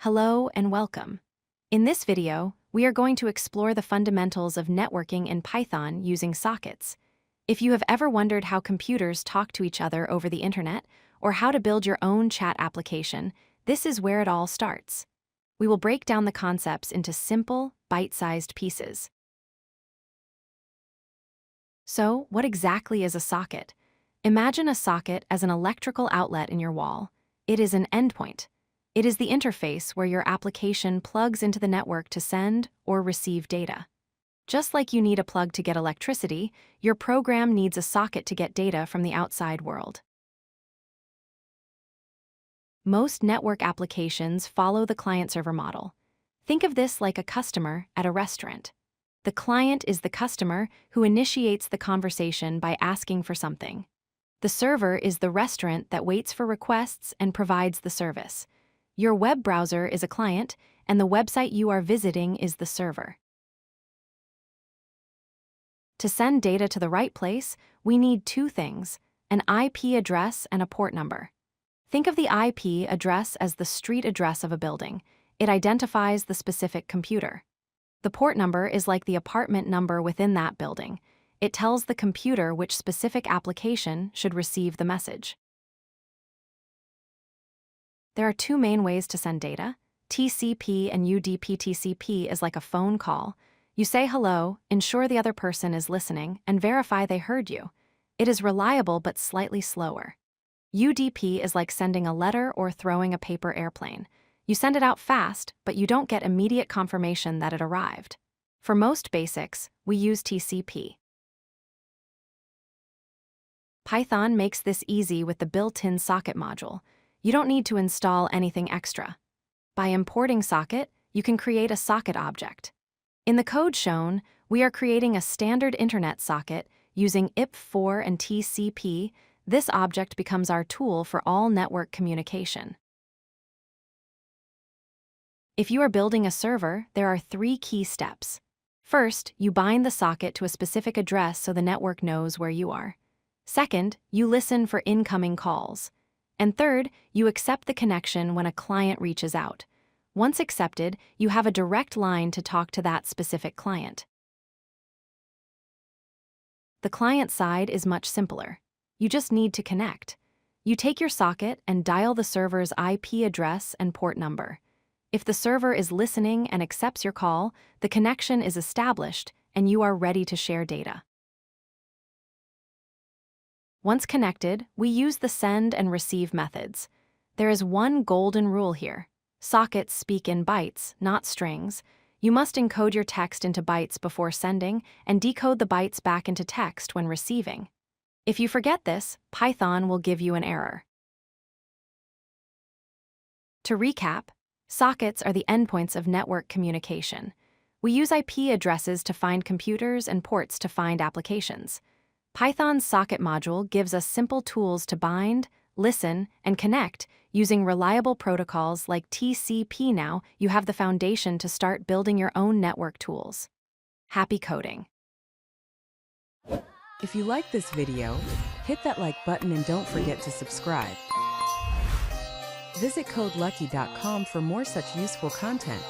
Hello and welcome. In this video, we are going to explore the fundamentals of networking in Python using sockets. If you have ever wondered how computers talk to each other over the internet, or how to build your own chat application, this is where it all starts. We will break down the concepts into simple, bite-sized pieces. So, what exactly is a socket? Imagine a socket as an electrical outlet in your wall. It is an endpoint. It is the interface where your application plugs into the network to send or receive data. Just like you need a plug to get electricity, your program needs a socket to get data from the outside world. Most network applications follow the client-server model. Think of this like a customer at a restaurant. The client is the customer who initiates the conversation by asking for something. The server is the restaurant that waits for requests and provides the service. Your web browser is a client, and the website you are visiting is the server. To send data to the right place, we need two things: an IP address and a port number. Think of the IP address as the street address of a building. It identifies the specific computer. The port number is like the apartment number within that building. It tells the computer which specific application should receive the message. There are two main ways to send data: TCP and UDP. TCP is like a phone call. You say hello, ensure the other person is listening, and verify they heard you. It is reliable but slightly slower. UDP is like sending a letter or throwing a paper airplane. You send it out fast, but you don't get immediate confirmation that it arrived. For most basics, we use TCP. Python makes this easy with the built-in socket module. You don't need to install anything extra. By importing socket, you can create a socket object. In the code shown, we are creating a standard internet socket using IP4 and TCP. This object becomes our tool for all network communication. If you are building a server, there are three key steps. First, you bind the socket to a specific address so the network knows where you are. Second, you listen for incoming calls. And third, you accept the connection when a client reaches out. Once accepted, you have a direct line to talk to that specific client. The client side is much simpler. You just need to connect. You take your socket and dial the server's IP address and port number. If the server is listening and accepts your call, the connection is established and you are ready to share data. Once connected, we use the send and receive methods. There is one golden rule here. Sockets speak in bytes, not strings. You must encode your text into bytes before sending and decode the bytes back into text when receiving. If you forget this, Python will give you an error. To recap, sockets are the endpoints of network communication. We use IP addresses to find computers and ports to find applications. Python's socket module gives us simple tools to bind, listen, and connect using reliable protocols like TCP. Now you have the foundation to start building your own network tools. Happy coding! If you like this video, hit that like button and don't forget to subscribe. Visit codelucky.com for more such useful content.